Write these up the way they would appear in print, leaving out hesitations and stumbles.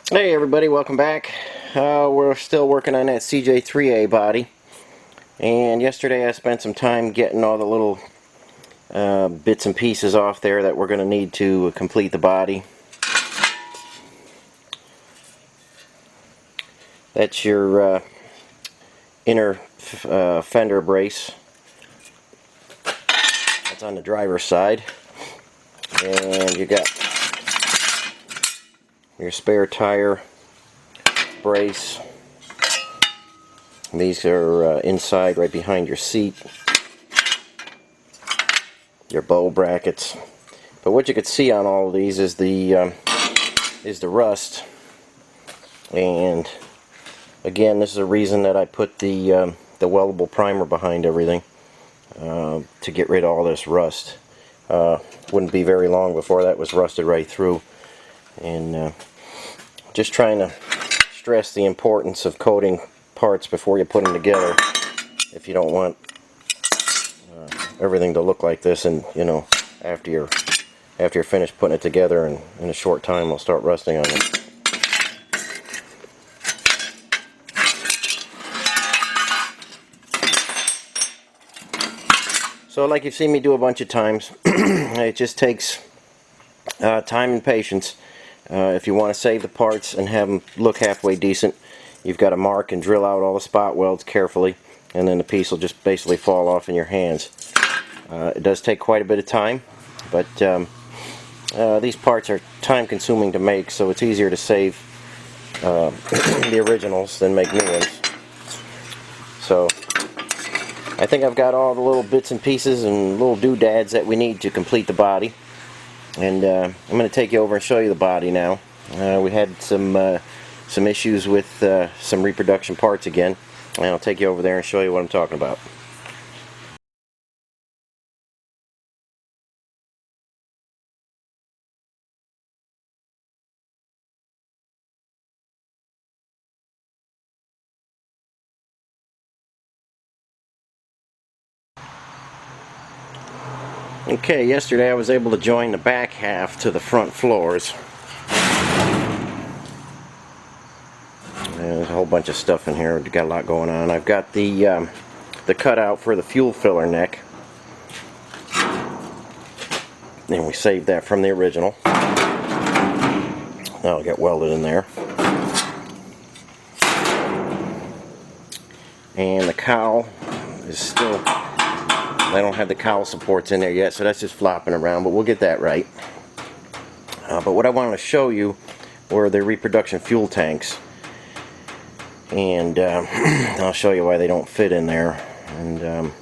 Hey everybody, welcome back. We're still working on that CJ3A body, and yesterday I spent some time getting all the little bits and pieces off there that we're going to need to complete the body. That's your inner fender brace. That's on the driver's side, and you got your spare tire brace. These are inside right behind your seat. Your bow brackets. But what you could see on all of these is the rust. And again, this is a reason that I put the weldable primer behind everything to get rid of all this rust. Wouldn't be very long before that was rusted right through. And just trying to stress the importance of coating parts before you put them together if you don't want everything to look like this, and after you're finished putting it together, and in a short time it'll start rusting on it. So like you've seen me do a bunch of times, it just takes time and patience. If you want to save the parts and have them look halfway decent, you've got to mark and drill out all the spot welds carefully, and then the piece will just basically fall off in your hands. It does take quite a bit of time, but these parts are time consuming to make, so it's easier to save the originals than make new ones. So I think I've got all the little bits and pieces and little doodads that we need to complete the body. And I'm going to take you over and show you the body now. We had some issues with some reproduction parts again, and I'll take you over there and show you what I'm talking about. Okay, yesterday I was able to join the back half to the front floors. There's a whole bunch of stuff in here. We've got a lot going on. I've got the cutout for the fuel filler neck, and we saved that from the original. That'll get welded in there. And the cowl is still, I don't have the cowl supports in there yet, so that's just flopping around, but we'll get that right. But what I wanted to show you were the reproduction fuel tanks, and I'll show you why they don't fit in there. And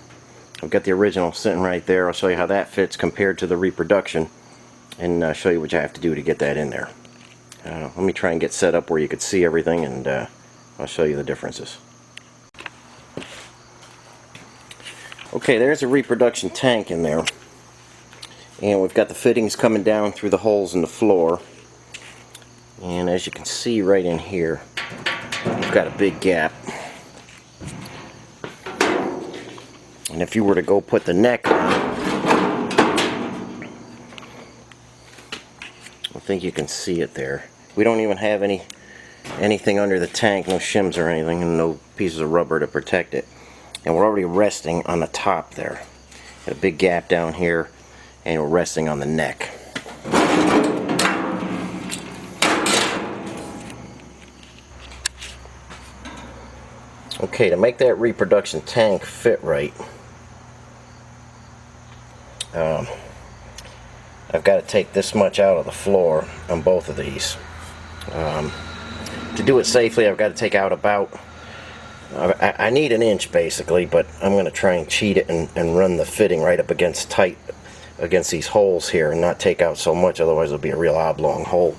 I've got the original sitting right there. I'll show you how that fits compared to the reproduction, and show you what you have to do to get that in there. Let me try and get set up where you could see everything, and I'll show you the differences. Okay, there's a reproduction tank in there, and we've got the fittings coming down through the holes in the floor, and as you can see right in here, we've got a big gap. And if you were to go put the neck on, I think you can see it there. We don't even have anything under the tank, no shims or anything, and no pieces of rubber to protect it. And we're already resting on the top there. Got a big gap down here, and we're resting on the neck. Okay, to make that reproduction tank fit right, I've got to take this much out of the floor on both of these. To do it safely, I've got to take out about, I need an inch basically, but I'm going to try and cheat it and run the fitting right up against tight against these holes here and not take out so much, otherwise it'll be a real oblong hole.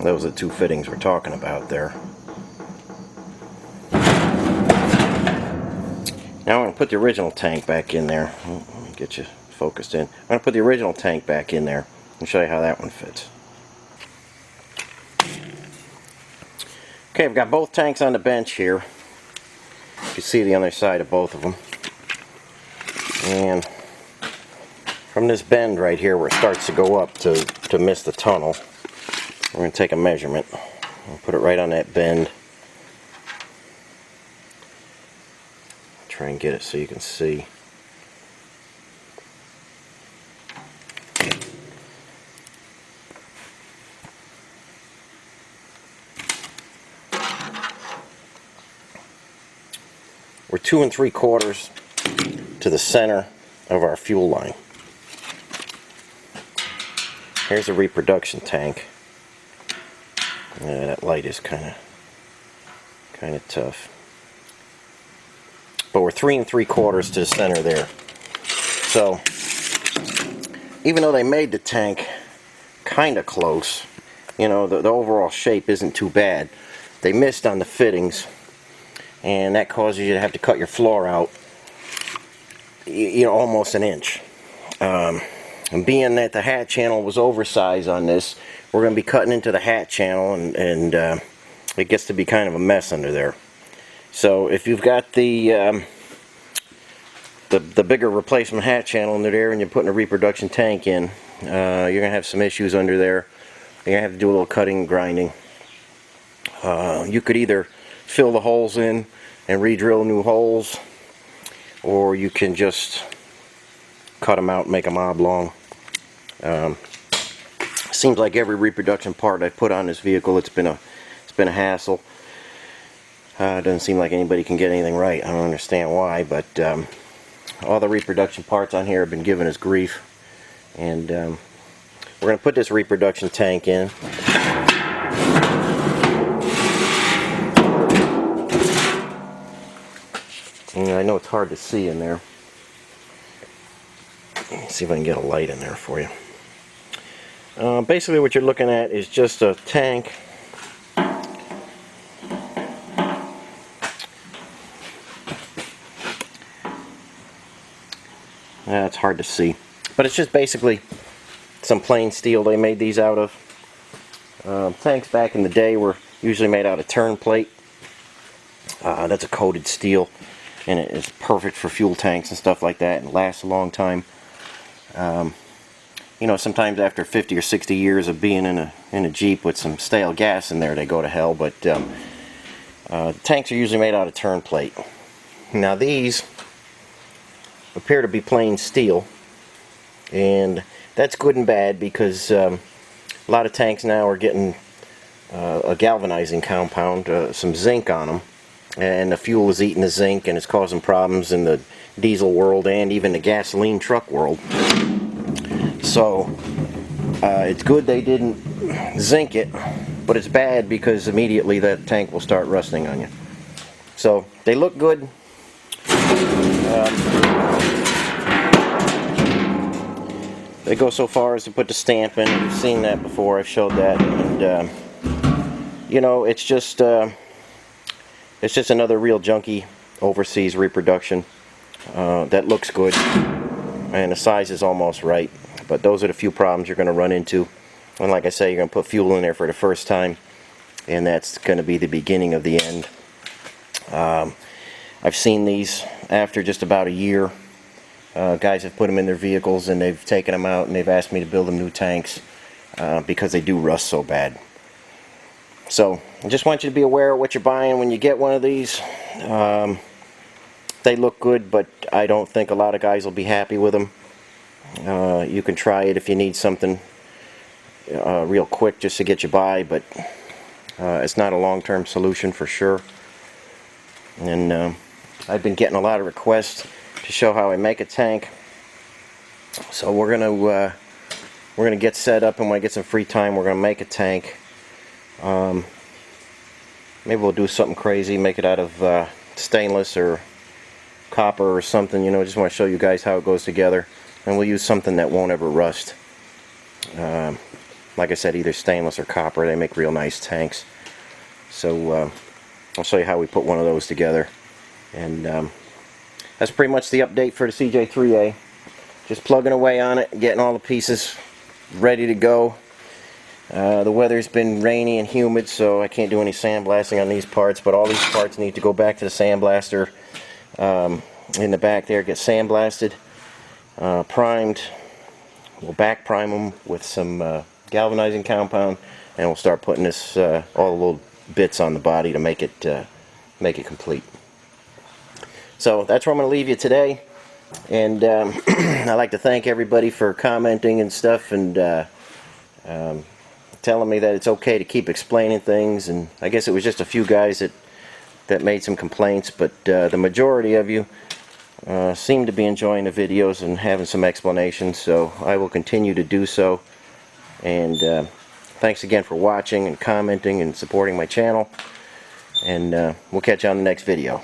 Those are the two fittings we're talking about there. Now I'm going to put the original tank back in there. Let me get you focused in. I'm going to put the original tank back in there and show you how that one fits. Okay, I've got both tanks on the bench here. You can see the other side of both of them. And from this bend right here where it starts to go up to miss the tunnel, we're going to take a measurement. We'll put it right on that bend. Try and get it so you can see. We're 2 3/4 to the center of our fuel line. Here's a reproduction tank. Yeah, that light is kind of tough. But we're 3 3/4 to the center there. So even though they made the tank kind of close, you know, the overall shape isn't too bad. They missed on the fittings, and that causes you to have to cut your floor out, you know, almost an inch. And being that the hat channel was oversized on this, we're going to be cutting into the hat channel, and it gets to be kind of a mess under there. So if you've got the bigger replacement hat channel under there and you're putting a reproduction tank in, you're going to have some issues under there. You're going to have to do a little cutting and grinding. You could either fill the holes in and re-drill new holes, or you can just cut them out and make them oblong. Seems like every reproduction part I put on this vehicle, it's been a hassle. It doesn't seem like anybody can get anything right. I don't understand why, but all the reproduction parts on here have been giving us grief. And we're going to put this reproduction tank in. And I know it's hard to see in there. Let me see if I can get a light in there for you. Basically what you're looking at is just a tank it's hard to see, but it's just basically some plain steel they made these out of. Tanks back in the day were usually made out of turn plate. That's a coated steel, and it is perfect for fuel tanks and stuff like that, and lasts a long time. You know, sometimes after 50 or 60 years of being in a Jeep with some stale gas in there, they go to hell. But tanks are usually made out of turn plate. Now these appear to be plain steel, and that's good and bad, because a lot of tanks now are getting a galvanizing compound, some zinc on them, and the fuel is eating the zinc, and it's causing problems in the diesel world and even the gasoline truck world. So it's good they didn't zinc it, but it's bad because immediately that tank will start rusting on you. So they look good. They go so far as to put the stamp in. You've seen that before. I've showed that, and you know, it's just another real junky overseas reproduction that looks good, and the size is almost right. But those are the few problems you're going to run into. And like I say, you're going to put fuel in there for the first time, and that's going to be the beginning of the end. I've seen these after just about a year. Guys have put them in their vehicles, and they've taken them out, and they've asked me to build them new tanks because they do rust so bad. So I just want you to be aware of what you're buying when you get one of these. They look good, but I don't think a lot of guys will be happy with them. You can try it if you need something real quick just to get you by, but it's not a long-term solution for sure. And I've been getting a lot of requests to show how I make a tank, so we're gonna get set up, and when I get some free time, we're gonna make a tank. Maybe we'll do something crazy, make it out of stainless or copper or something, you know. Just want to show you guys how it goes together, and we'll use something that won't ever rust. Like I said, either stainless or copper. They make real nice tanks. So I'll show you how we put one of those together. And that's pretty much the update for the CJ3A. Just plugging away on it, getting all the pieces ready to go. The weather's been rainy and humid, so I can't do any sandblasting on these parts, but all these parts need to go back to the sandblaster in the back there, get sandblasted, primed, we'll back prime them with some galvanizing compound, and we'll start putting this all the little bits on the body to make it complete. So that's where I'm going to leave you today, and I'd like to thank everybody for commenting and stuff, and telling me that it's okay to keep explaining things. And I guess it was just a few guys that made some complaints, but the majority of you seem to be enjoying the videos and having some explanations, so I will continue to do so. And thanks again for watching and commenting and supporting my channel, and we'll catch you on the next video.